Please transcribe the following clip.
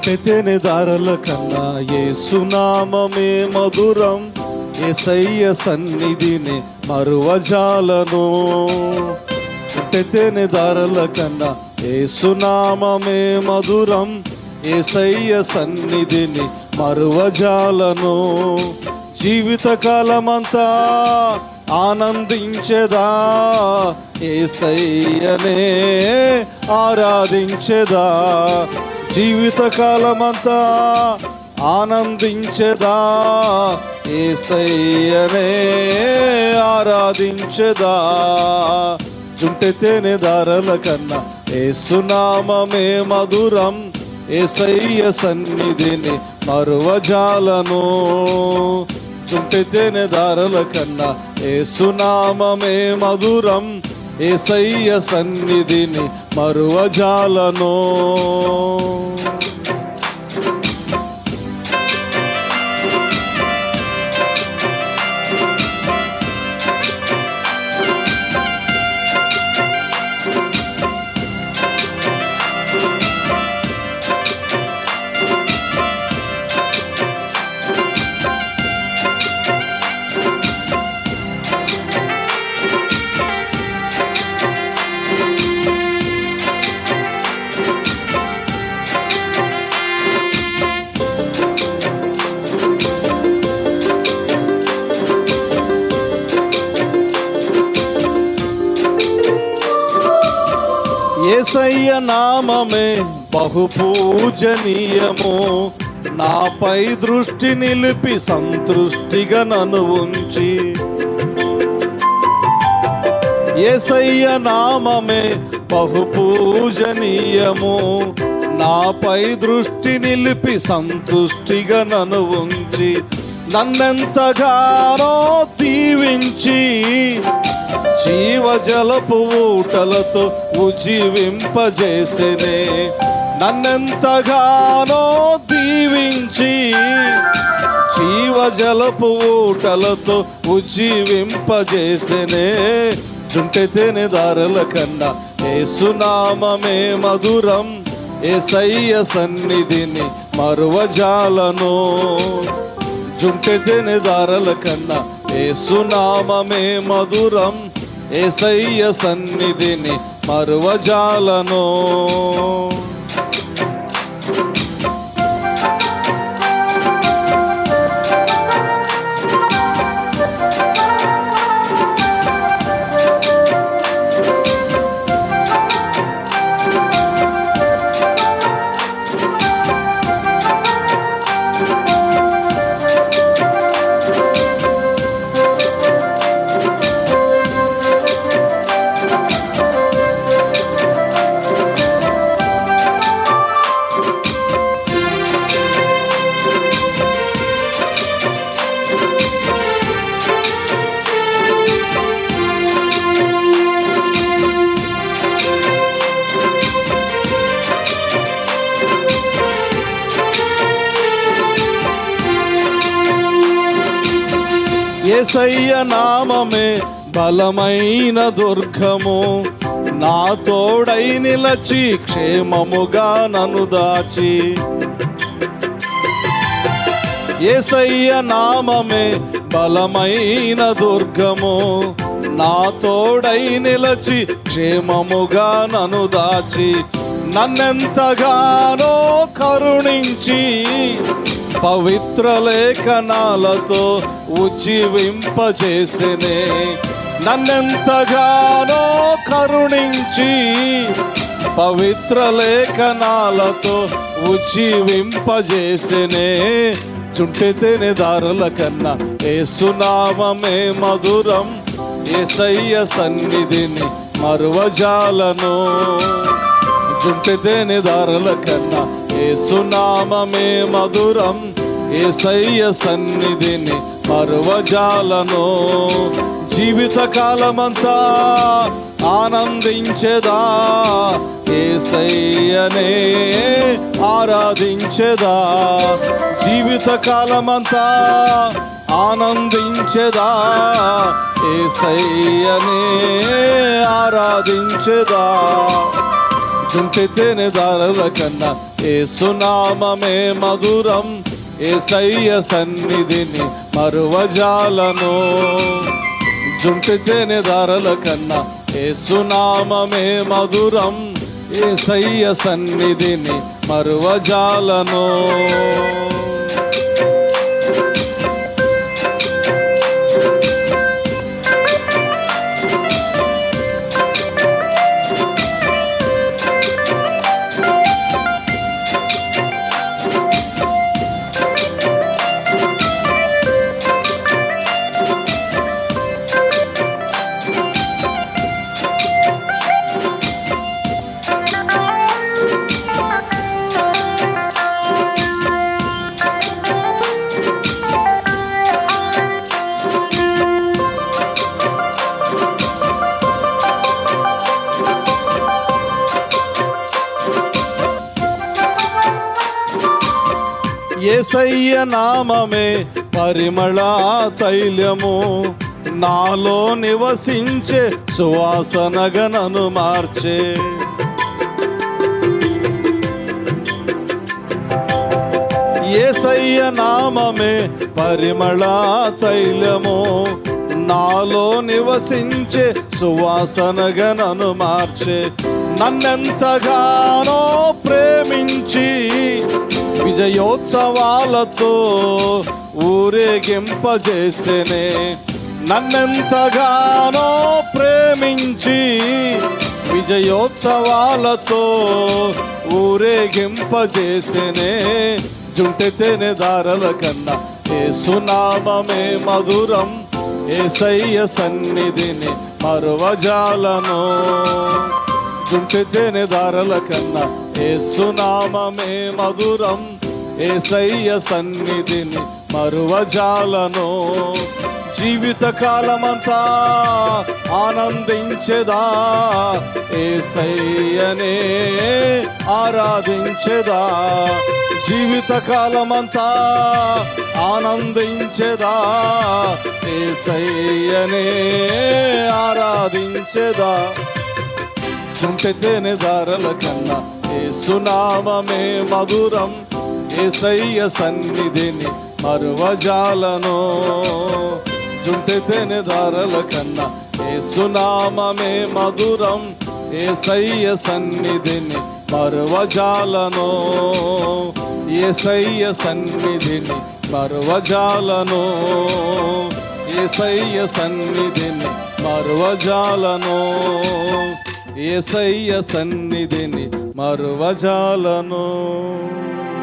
చుట్టెతేనె దారల కన్నా యేసునామమే మధురం, యేసయ్య సన్నిధిని మరువజాలను. చుట్టెతేనె దారల కన్నా యేసునామమే మధురం, యేసయ్య సన్నిధిని మరువజాలను. జీవితకాలమంతా ఆనందించెదా, యేసయ్యనే ఆరాధించెదా. జీవితకాలమంతా ఆనందించెదా, యేసయ్యనే ఆరాధించెదా. చుట్టెతేనె దారల కన్నా యేసునామమే మధురం, యేసయ్య సన్నిధిని మరువజాలను. చుట్టెతేనె దారల కన్నా యేసునామమే మధురం, యేసయ్య సన్నిధిని మరువజాలను. యేసయ్య నామమే బహు పూజనీయము, నాపై దృష్టి నిలిపి సంతృష్టిగా నన్ను ఉంచి. యేసయ్య నామమే బహు పూజనీయము, నాపై దృష్టి నిలిపి సంతృష్టిగా నన్ను ఉంచి. నన్నెంతగానో దీవించి జీవజలపు ఊటలతో ఉజ్జీవింపజేసెనే. నన్నెంతగానో దీవించి జీవజలపు ఊటలతో ఉజ్జీవింపజేసెనే. చుట్టెతేనె దారల కన్నా యేసునామమే మధురం, యేసయ్య సన్నిధిని మరువజాలను. చుట్టెతేనె దారల కన్నా యేసునామమే మధురం, యేసయ్య సన్నిధిని మరువజాలను. యేసయ్య నామమే బలమైన దుర్గము, నా తోడై నిలచి క్షేమముగా నన్ను దాచి. యేసయ్య నామమే బలమైన దుర్గము, నా తోడై నిలచి క్షేమముగా నన్ను దాచి. నన్నెంతగానో కరుణించి పవిత్ర లేఖనాలతో ఉజ్జీవింపజేసెనే. నన్నెంతగానో కరుణించి పవిత్ర లేఖనాలతో ఉజ్జీవింపజేసెనే. చుట్టెతేనె దారుల కన్నా యేసునామమే మధురం, యేసయ్య సన్నిధిని మరువజాలను. చుట్టెతేనె దారుల కన్నా యేసునామమే మధురం, యేసయ్య సన్నిధిని మరువజాలను. జీవితకాలమంతా ఆనందించెదా, యేసయ్యనే ఆరాధించెదా. జీవితకాలమంతా ఆనందించెదా, యేసయ్యనే ఆరాధించెదా. జుంటి తేనె దారుల కన్నా యేసునామమే మధురం, యేసయ్య సన్నిధిని మరువజాలను. జుంటి తేనె దారుల కన్నా యేసునామమే మధురం, యేసయ్య సన్నిధిని మరువజాలను. యేసయ్య నామమే పరిమళ తైలము, నాలో నివసించే సువాసనగా నన్ను మార్చే. యేసయ్య నామమే పరిమళ తైలము, నాలో నివసించే సువాసనగా నన్ను మార్చే. నన్నెంతగానో ప్రేమించి విజయోత్సవాలతో ఊరేగింపజేసేనే. నన్నెంతగానో ప్రేమించి విజయోత్సవాలతో ఊరేగింపజేసేనే. జుంటి తేనె దారుల కన్నా యేసునామమే మధురం, యేసయ్య సన్నిధిని మరువజాలను. జుంటి తేనె దారుల కన్నా యేసునామమే మధురం, యేసయ్య సన్నిధిని మరువజాలను. జీవితకాలమంతా ఆనందించెదా, యేసయ్యనే ఆరాధించెదా. జీవితకాలమంతా ఆనందించెదా, యేసయ్యనే ఆరాధించెదా. జుంటి తేనె దారుల కన్నా యేసునామమే మధురం, యేసయ్య సన్నిధిని మరువజాలను. జుంటి తేనె దారుల కన్నా యేసునామమే మధురం, యేసయ్య సన్నిధిని మరువజాలను. యేసయ్య సన్నిధిని మరువజాలను, యేసయ్య సన్నిధిని మరువజాలను, యేసయ్య సన్నిధిని మరువజాలను.